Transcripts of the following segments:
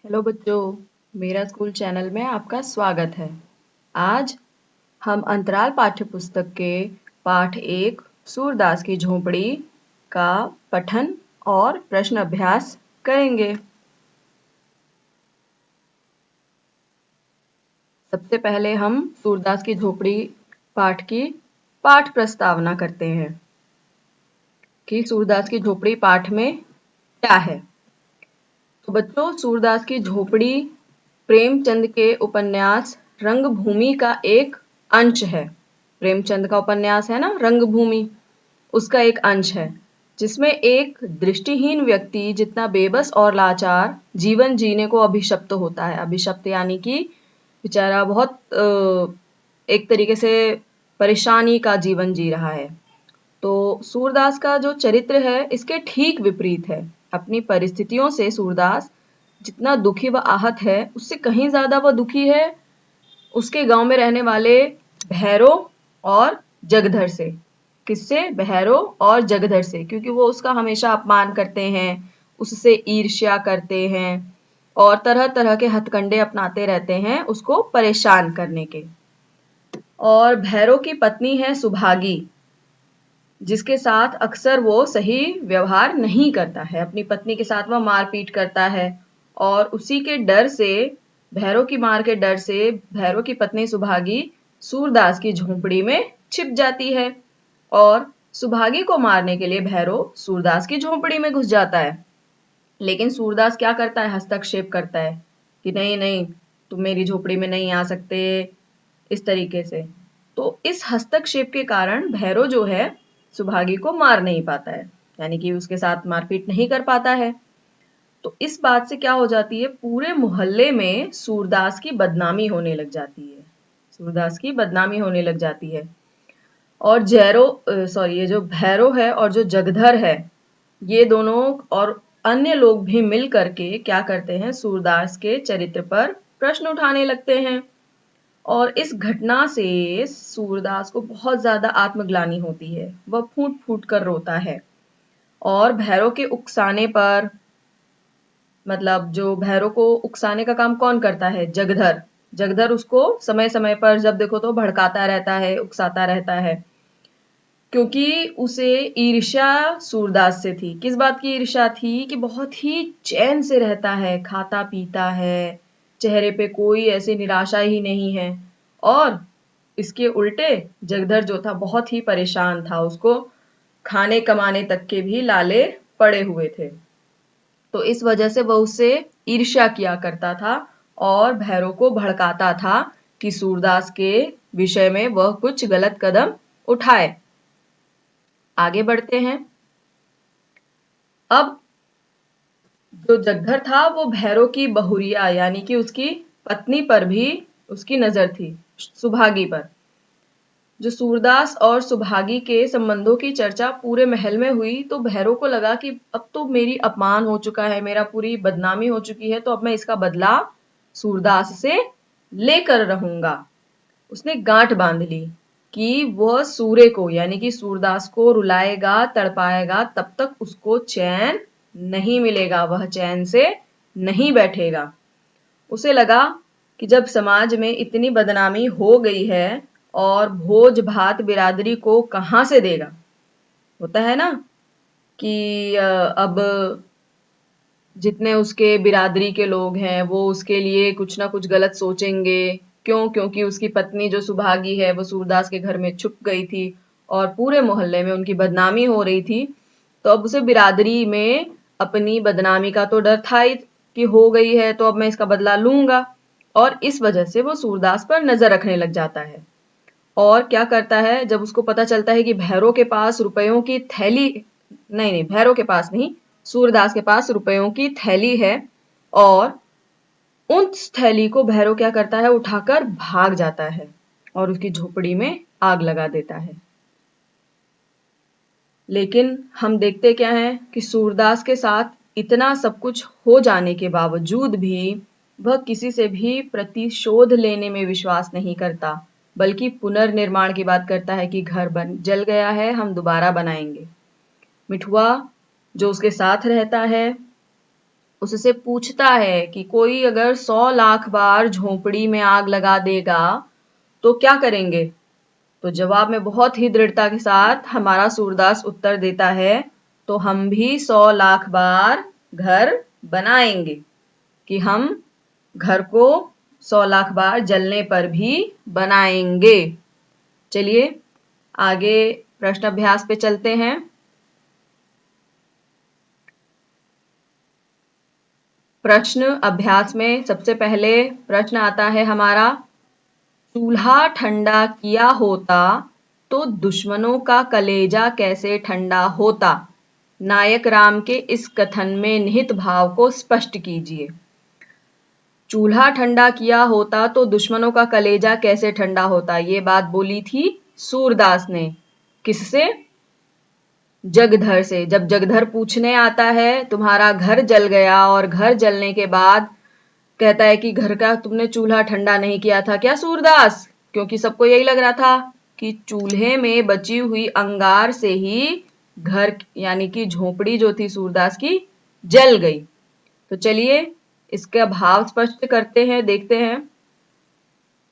Hello बच्चों, मेरा school channel में आपका स्वागत है। आज हम अंतराल पाठ्य पुस्तक के पाठ 1 सूरदास की झोंपड़ी का पठन और प्रश्न अभ्यास करेंगे। सबसे पहले हम सूरदास की झोंपड़ी पाठ की पाठ प्रस्तावना करते हैं कि सूरदास की झोंपड़ी पाठ में क्या है। तो बच्चों, सूरदास की झोपड़ी प्रेमचंद के उपन्यास रंगभूमि का एक अंश है। प्रेमचंद का उपन्यास है ना रंगभूमि, उसका एक अंश है जिसमें एक दृष्टिहीन व्यक्ति जितना बेबस और लाचार जीवन जीने को अभिशप्त होता है। अभिशप्त यानी कि बेचारा बहुत एक तरीके से परेशानी का जीवन जी रहा है। तो सूरदास का जो चरित्र है इसके ठीक विपरीत है। अपनी परिस्थितियों से सूरदास जितना दुखी व आहत है उससे कहीं ज्यादा वह दुखी है उसके गांव में रहने वाले भैरव और जगधर से। किससे? भैरव और जगधर से, क्योंकि वो उसका हमेशा अपमान करते हैं, उससे ईर्ष्या करते हैं और तरह तरह के हथकंडे अपनाते रहते हैं उसको परेशान करने के। और भैरव की पत्नी है सुभागी, जिसके साथ अक्सर वो सही व्यवहार नहीं करता है। अपनी पत्नी के साथ वह मारपीट करता है और उसी के डर से, भैरव की मार के डर से, भैरव की पत्नी सुभागी सूरदास की झोंपड़ी में छिप जाती है और सुभागी को मारने के लिए भैरव सूरदास की झोंपड़ी में घुस जाता है। लेकिन सूरदास क्या करता है? हस्तक्षेप करता है कि नहीं नहीं, तुम मेरी झोपड़ी में नहीं आ सकते, इस तरीके से। तो इस हस्तक्षेप के कारण भैरव जो है सुभागी को मार नहीं पाता है, यानी कि उसके साथ मारपीट नहीं कर पाता है। तो इस बात से क्या हो जाती है, पूरे मोहल्ले में सूरदास की बदनामी होने लग जाती है। सूरदास की बदनामी होने लग जाती है। और ये जो भैरव है और जो जगधर है, ये दोनों और अन्य लोग भी मिल करके क्या करते हैं, सूरदास के चरित्र पर प्रश्न उठाने लगते हैं। और इस घटना से सूरदास को बहुत ज्यादा आत्मग्लानि होती है, वह फूट फूट कर रोता है। और भैरव के उकसाने पर, मतलब जो भैरव को उकसाने का काम कौन करता है? जगधर। जगधर उसको समय समय पर जब देखो तो भड़काता रहता है, उकसाता रहता है, क्योंकि उसे ईर्ष्या सूरदास से थी। किस बात की ईर्ष्या थी? कि बहुत ही चैन से रहता है, खाता पीता है, चेहरे पे कोई ऐसी निराशा ही नहीं है। और इसके उल्टे जगधर जो था बहुत ही परेशान था, उसको खाने कमाने तक के भी लाले पड़े हुए थे। तो इस वजह से वह उससे ईर्ष्या किया करता था और भैरव को भड़काता था कि सूरदास के विषय में वह कुछ गलत कदम उठाए। आगे बढ़ते हैं। अब जो जगधर था वो भैरव की बहुरिया यानी कि उसकी पत्नी पर भी उसकी नजर थी, सुभागी पर। जो सूरदास और सुभागी के संबंधों की चर्चा पूरे महल में हुई तो भैरव को लगा कि अब तो मेरी अपमान हो चुका है, मेरा पूरी बदनामी हो चुकी है, तो अब मैं इसका बदला सूरदास से लेकर रहूंगा। उसने गांठ बांध ली कि वह सूर्य को यानी कि सूरदास को रुलाएगा, तड़पाएगा, तब तक उसको चैन नहीं मिलेगा, वह चैन से नहीं बैठेगा। उसे लगा कि जब समाज में इतनी बदनामी हो गई है और भोज भात बिरादरी को कहां से देगा। होता है ना कि अब जितने उसके बिरादरी के लोग हैं वो उसके लिए कुछ ना कुछ गलत सोचेंगे। क्यों? क्योंकि उसकी पत्नी जो सुभागी है वो सूरदास के घर में छुप गई थी और पूरे मोहल्ले में उनकी बदनामी हो रही थी। तो अब उसे बिरादरी में अपनी बदनामी का तो डर था ही कि हो गई है, तो अब मैं इसका बदला लूंगा। और इस वजह से वो सूरदास पर नजर रखने लग जाता है। और क्या करता है, जब उसको पता चलता है कि भैरव के पास रुपयों की थैली, नहीं नहीं, भैरव के पास नहीं, सूरदास के पास रुपयों की थैली है, और उस थैली को भैरव क्या करता है, उठाकर भाग जाता है और उसकी झोपड़ी में आग लगा देता है। लेकिन हम देखते क्या है कि सूरदास के साथ इतना सब कुछ हो जाने के बावजूद भी वह किसी से भी प्रतिशोध लेने में विश्वास नहीं करता, बल्कि पुनर्निर्माण की बात करता है कि घर बन जल गया है, हम दोबारा बनाएंगे। मिठुआ जो उसके साथ रहता है उससे पूछता है कि कोई अगर 100 लाख बार झोपड़ी में आग लगा देगा तो क्या करेंगे? तो जवाब में बहुत ही दृढ़ता के साथ हमारा सूरदास उत्तर देता है, तो हम भी 100 लाख बार घर बनाएंगे, कि हम घर को 100 लाख बार जलने पर भी बनाएंगे। चलिए आगे प्रश्न अभ्यास पे चलते हैं। प्रश्न अभ्यास में सबसे पहले प्रश्न आता है हमारा, चूल्हा ठंडा किया होता तो दुश्मनों का कलेजा कैसे ठंडा होता? नायक राम के इस कथन में निहित भाव को स्पष्ट कीजिए। चूल्हा ठंडा किया होता तो दुश्मनों का कलेजा कैसे ठंडा होता, ये बात बोली थी सूरदास ने। किससे? जगधर से। जब जगधर पूछने आता है तुम्हारा घर जल गया और घर जलने के बाद कहता है कि घर का तुमने चूल्हा ठंडा नहीं किया था क्या सूरदास? क्योंकि सबको यही लग रहा था कि चूल्हे में बची हुई अंगार से ही घर यानी कि झोपड़ी जो थी सूरदास की जल गई। तो चलिए इसका भाव स्पष्ट करते हैं, देखते हैं।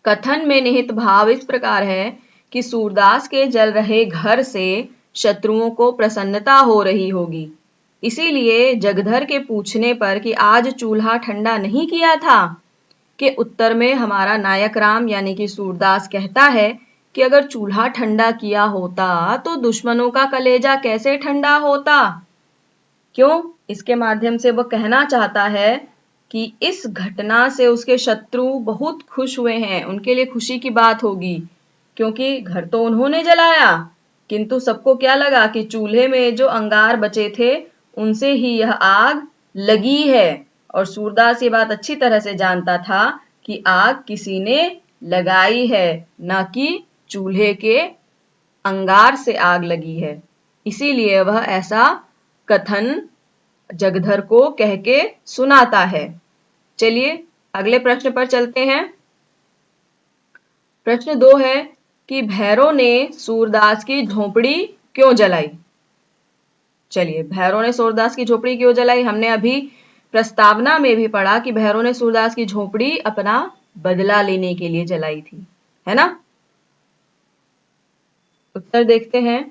कथन में निहित भाव इस प्रकार है कि सूरदास के जल रहे घर से शत्रुओं को प्रसन्नता हो रही होगी, इसीलिए जगधर के पूछने पर कि आज चूल्हा ठंडा नहीं किया था के उत्तर में हमारा नायक राम यानी कि सूरदास कहता है कि अगर चूल्हा ठंडा किया होता तो दुश्मनों का कलेजा कैसे ठंडा होता? क्यों? इसके माध्यम से वह कहना चाहता है कि इस घटना से उसके शत्रु बहुत खुश हुए हैं, उनके लिए खुशी की बात होगी, क्योंकि घर तो उन्होंने जलाया, किंतु सबको क्या लगा कि चूल्हे में जो अंगार बचे थे उनसे ही यह आग लगी है। और सूरदास ये बात अच्छी तरह से जानता था कि आग किसी ने लगाई है, न कि चूल्हे के अंगार से आग लगी है। इसीलिए वह ऐसा कथन जगधर को कह के सुनाता है। चलिए अगले प्रश्न पर चलते हैं। प्रश्न 2 है कि भैरव ने सूरदास की झोपड़ी क्यों जलाई? चलिए, भैरव ने सूरदास की झोपड़ी क्यों जलाई? हमने अभी प्रस्तावना में भी पढ़ा कि भैरव ने सूरदास की झोपड़ी अपना बदला लेने के लिए जलाई थी, है ना? उत्तर देखते हैं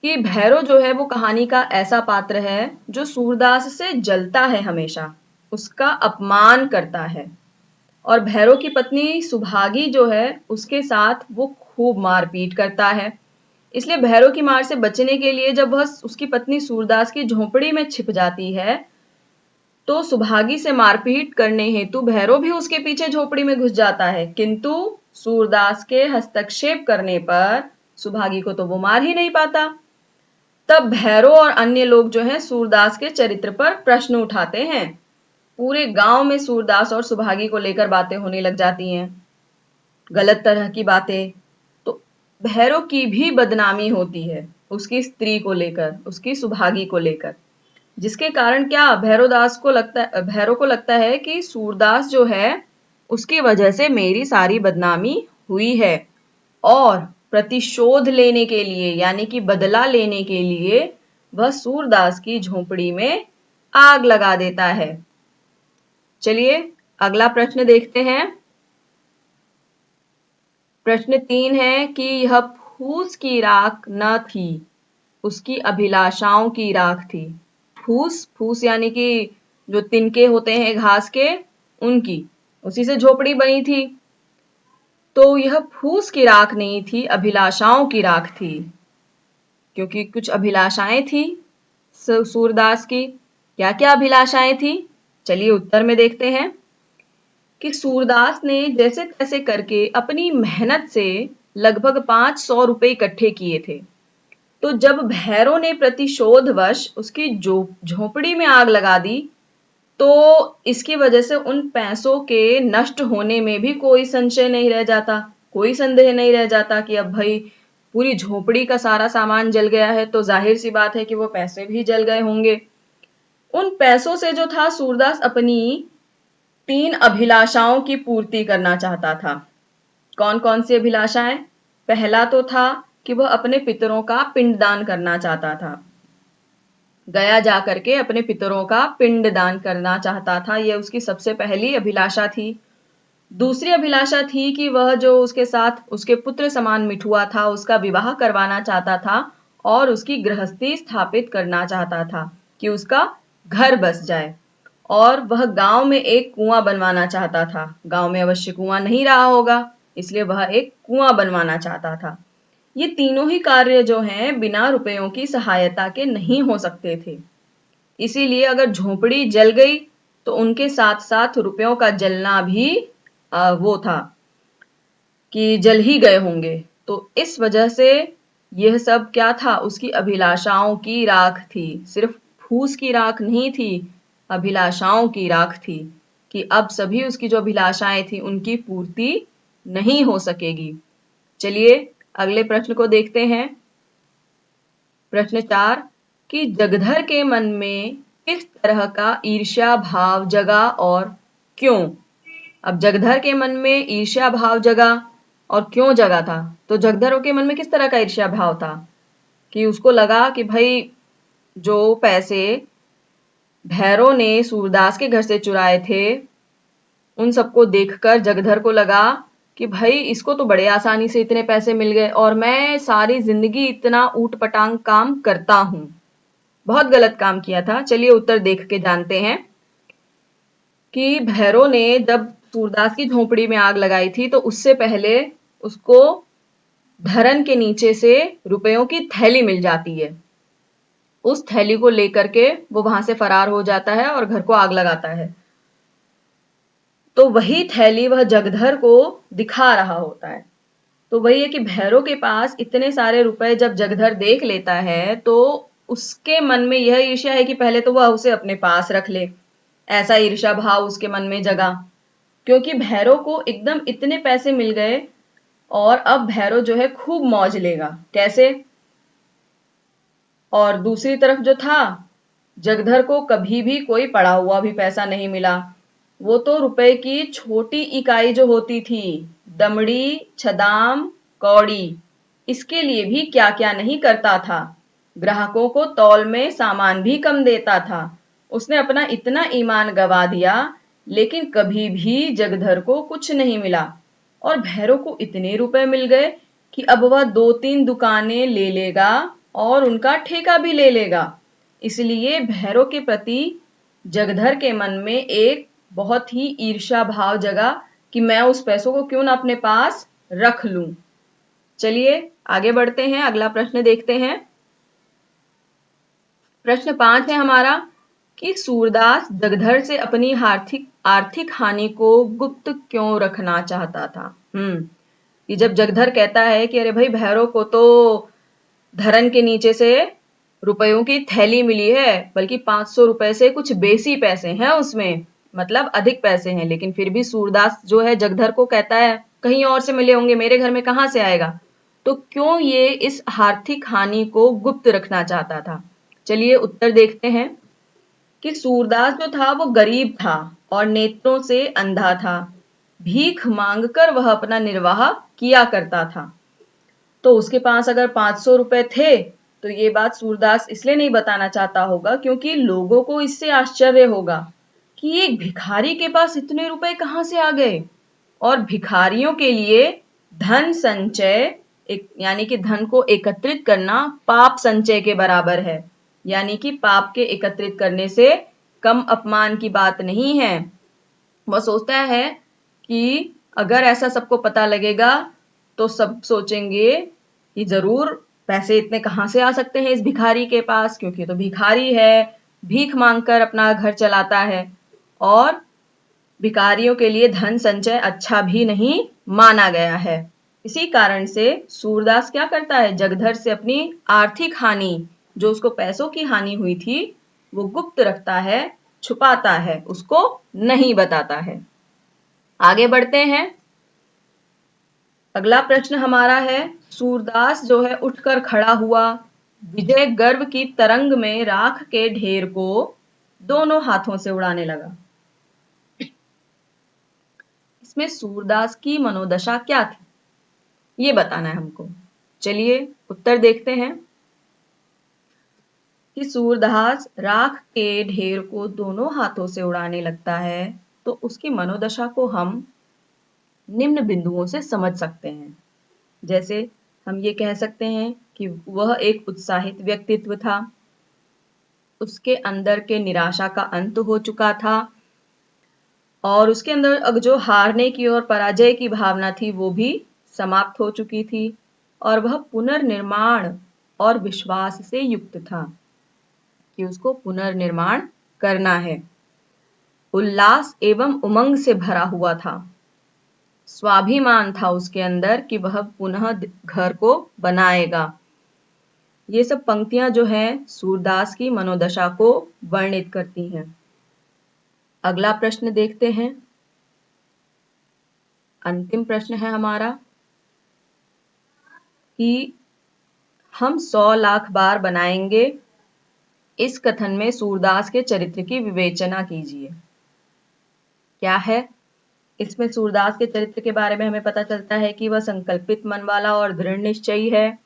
कि भैरव जो है वो कहानी का ऐसा पात्र है जो सूरदास से जलता है, हमेशा उसका अपमान करता है। और भैरव की पत्नी सुभागी जो है उसके साथ वो खूब मारपीट करता है। इसलिए भैरव की मार से बचने के लिए जब वह उसकी पत्नी सूरदास की झोपड़ी में छिप जाती है तो सुभागी से मारपीट करने हेतु भैरव भी उसके पीछे झोपड़ी में घुस जाता है, किंतु सूरदास के हस्तक्षेप करने पर सुभागी को तो वो मार ही नहीं पाता। तब भैरव और अन्य लोग जो हैं सूरदास के चरित्र पर प्रश्न उठाते हैं। पूरे गांव में सूरदास और सुभागी को लेकर बातें होने लग जाती हैं, गलत तरह की बातें। तो भैरव की भी बदनामी होती है उसकी स्त्री को लेकर, उसकी सुभागी को लेकर, जिसके कारण क्या भैरव को लगता है कि सूरदास जो है उसकी वजह से मेरी सारी बदनामी हुई है, और प्रतिशोध लेने के लिए यानी कि बदला लेने के लिए वह सूरदास की झोपड़ी में आग लगा देता है। चलिए अगला प्रश्न देखते हैं। प्रश्न 3 है कि यह फूस की राख न थी, उसकी अभिलाषाओं की राख थी। फूस, फूस यानी कि जो तिनके होते हैं घास के, उनकी, उसी से झोपड़ी बनी थी। तो यह फूस की राख नहीं थी, अभिलाषाओं की राख थी, क्योंकि कुछ अभिलाषाएं थी सूरदास की। क्या क्या अभिलाषाएं थी? चलिए उत्तर में देखते हैं कि सूरदास ने जैसे तैसे करके अपनी मेहनत से लगभग 500 रुपए इकट्ठे किए थे। तो जब भैरव ने प्रतिशोधवश उसकी झोपड़ी में आग लगा दी तो इसकी वजह से उन पैसों के नष्ट होने में भी कोई संशय नहीं रह जाता, कोई संदेह नहीं रह जाता कि अब भाई पूरी झोपड़ी का सारा सामान जल गया है तो जाहिर सी बात है कि वो पैसे भी जल गए होंगे। उन पैसों से जो था सूरदास अपनी 3 अभिलाषाओं की पूर्ति करना चाहता था। कौन कौन सी अभिलाषाएं? पहला तो था कि वह अपने पितरों का पिंडदान करना चाहता था। गया जा करके अपने पितरों का पिंड दान करना चाहता था। यह उसकी सबसे पहली अभिलाषा थी। दूसरी अभिलाषा थी कि वह जो उसके साथ उसके पुत्र समान मिठुआ था, उसका विवाह करवाना चाहता था और उसकी गृहस्थी स्थापित करना चाहता था कि उसका घर बस जाए। और वह गांव में एक कुआं बनवाना चाहता था। गांव में अवश्य कुआं नहीं रहा होगा, इसलिए वह एक कुआं बनवाना चाहता था। ये तीनों ही कार्य जो हैं बिना रुपयों की सहायता के नहीं हो सकते थे। इसीलिए अगर झोपड़ी जल गई तो उनके साथ साथ रुपयों का जलना भी वो था कि जल ही गए होंगे। तो इस वजह से यह सब क्या था, उसकी अभिलाषाओं की राख थी। सिर्फ फूस की राख नहीं थी, अभिलाषाओं की राख थी कि अब सभी उसकी जो अभिलाषाएं थी उनकी पूर्ति नहीं हो सकेगी। चलिए अगले प्रश्न को देखते हैं। प्रश्न 4 कि जगधर के मन में किस तरह का ईर्ष्या भाव जगा और क्यों? अब जगधर के मन में ईर्ष्या भाव जगा और क्यों जगा था? तो जगधर के मन में किस तरह का ईर्ष्या भाव था कि उसको लगा कि भाई जो पैसे भैरव ने सूरदास के घर से चुराए थे, उन सबको देखकर जगधर को लगा कि भाई इसको तो बड़े आसानी से इतने पैसे मिल गए और मैं सारी जिंदगी इतना ऊट पटांग काम करता हूं। बहुत गलत काम किया था। चलिए उत्तर देख के जानते हैं कि भैरव ने जब सूरदास की झोपड़ी में आग लगाई थी तो उससे पहले उसको धरन के नीचे से रुपयों की थैली मिल जाती है। उस थैली को लेकर के वो वहां से फरार हो जाता है और घर को आग लगाता है। तो वही थैली वह जगधर को दिखा रहा होता है। तो वही है कि भैरव के पास इतने सारे रुपए जब जगधर देख लेता है तो उसके मन में यह ईर्ष्या है कि पहले तो वह उसे अपने पास रख ले। ऐसा ईर्ष्या भाव उसके मन में जगा क्योंकि भैरव को एकदम इतने पैसे मिल गए और अब भैरव जो है खूब मौज लेगा। कैसे? और दूसरी तरफ जो था, जगधर को कभी भी कोई पड़ा हुआ भी पैसा नहीं मिला। वो तो रुपए की छोटी इकाई जो होती थी, दमड़ी, छदाम, कौड़ी, इसके लिए भी क्या क्या नहीं करता था। ग्राहकों को तौल में सामान भी कम देता था। उसने अपना इतना ईमान गवा दिया, लेकिन कभी भी जगधर को कुछ नहीं मिला। और भैरव को इतने रुपए मिल गए कि अब वह 2-3 दुकानें ले लेगा और उनका ठेका भी ले लेगा। इसलिए भैरव के प्रति जगधर के मन में एक बहुत ही ईर्ष्या भाव जगा कि मैं उस पैसों को क्यों ना अपने पास रख लूं। चलिए आगे बढ़ते हैं, अगला प्रश्न देखते हैं। प्रश्न 5 है हमारा कि सूरदास जगधर से अपनी आर्थिक हानि को गुप्त क्यों रखना चाहता था। कि जब जगधर कहता है कि अरे भाई भैरव को तो धरन के नीचे से रुपयों की थैली मिली है, बल्कि 500 रुपए से कुछ बेसी पैसे हैं उसमें, मतलब अधिक पैसे हैं, लेकिन फिर भी सूरदास जो है जगधर को कहता है कहीं और से मिले होंगे, मेरे घर में कहां से आएगा। तो क्यों ये इस आर्थिक हानि को गुप्त रखना चाहता था? चलिए उत्तर देखते हैं कि सूरदास जो था वो गरीब था और नेत्रों से अंधा था। भीख मांगकर वह अपना निर्वाह किया करता था। तो उसके पास अगर 500 रुपए थे तो ये बात सूरदास इसलिए नहीं बताना चाहता होगा क्योंकि लोगों को इससे आश्चर्य होगा कि एक भिखारी के पास इतने रुपए कहां से आ गए। और भिखारियों के लिए धन संचय यानी कि धन को एकत्रित करना पाप संचय के बराबर है। यानी कि पाप के एकत्रित करने से कम अपमान की बात नहीं है। वह सोचता है कि अगर ऐसा सबको पता लगेगा तो सब सोचेंगे कि जरूर पैसे इतने कहां से आ सकते हैं इस भिखारी के पास, क्योंकि तो भिखारी है, भीख मांगकर अपना घर चलाता है और भिखारियों के लिए धन संचय अच्छा भी नहीं माना गया है। इसी कारण से सूरदास क्या करता है, जगधर से अपनी आर्थिक हानि, जो उसको पैसों की हानि हुई थी, वो गुप्त रखता है, छुपाता है, उसको नहीं बताता है। आगे बढ़ते हैं। अगला प्रश्न हमारा है, सूरदास जो है उठकर खड़ा हुआ, विजय गर्व की तरंग में राख के ढेर को दोनों हाथों से उड़ाने लगा। इसमें सूरदास की मनोदशा क्या थी, ये बताना है हमको। चलिए उत्तर देखते हैं। कि सूरदास राख के ढेर को दोनों हाथों से उड़ाने लगता है, तो उसकी मनोदशा को हम निम्न बिंदुओं से समझ सकते हैं। जैसे हम ये कह सकते हैं कि वह एक उत्साहित व्यक्तित्व था, उसके अंदर के निराशा का अंत हो चुका था और उसके अंदर अब जो हारने की और पराजय की भावना थी वो भी समाप्त हो चुकी थी और वह पुनर्निर्माण और विश्वास से युक्त था कि उसको पुनर्निर्माण करना है। उल्लास एवं उमंग से भरा हुआ था, स्वाभिमान था उसके अंदर कि वह पुनः घर को बनाएगा। ये सब पंक्तियां जो हैं सूरदास की मनोदशा को वर्णित करती हैं। अगला प्रश्न देखते हैं। अंतिम प्रश्न है हमारा कि हम 100 लाख बार बनाएंगे, इस कथन में सूरदास के चरित्र की विवेचना कीजिए। क्या है? इसमें सूरदास के चरित्र के बारे में हमें पता चलता है कि वह संकल्पित मन वाला और दृढ़ निश्चयी है,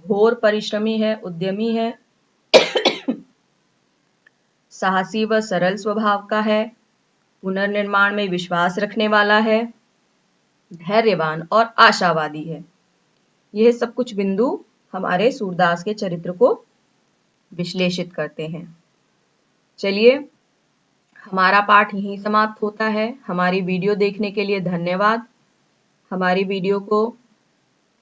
घोर परिश्रमी है, उद्यमी है, साहसी व सरल स्वभाव का है, पुनर्निर्माण में विश्वास रखने वाला है, धैर्यवान और आशावादी है। यह सब कुछ बिंदु हमारे सूरदास के चरित्र को विश्लेषित करते हैं। चलिए, हमारा पाठ यहीं समाप्त होता है। हमारी वीडियो देखने के लिए धन्यवाद। हमारी वीडियो को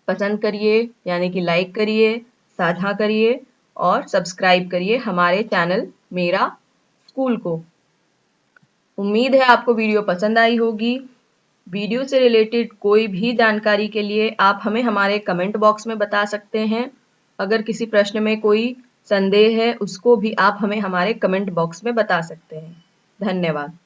पसंद करिए, यानी कि लाइक करिए, साझा करिए और सब्सक्राइब करिए हमारे चैनल मेरा स्कूल को। उम्मीद है आपको वीडियो पसंद आई होगी। वीडियो से रिलेटेड कोई भी जानकारी के लिए आप हमें हमारे कमेंट बॉक्स में बता सकते हैं। अगर किसी प्रश्न में कोई संदेह है उसको भी आप हमें हमारे कमेंट बॉक्स में बता सकते हैं। धन्यवाद।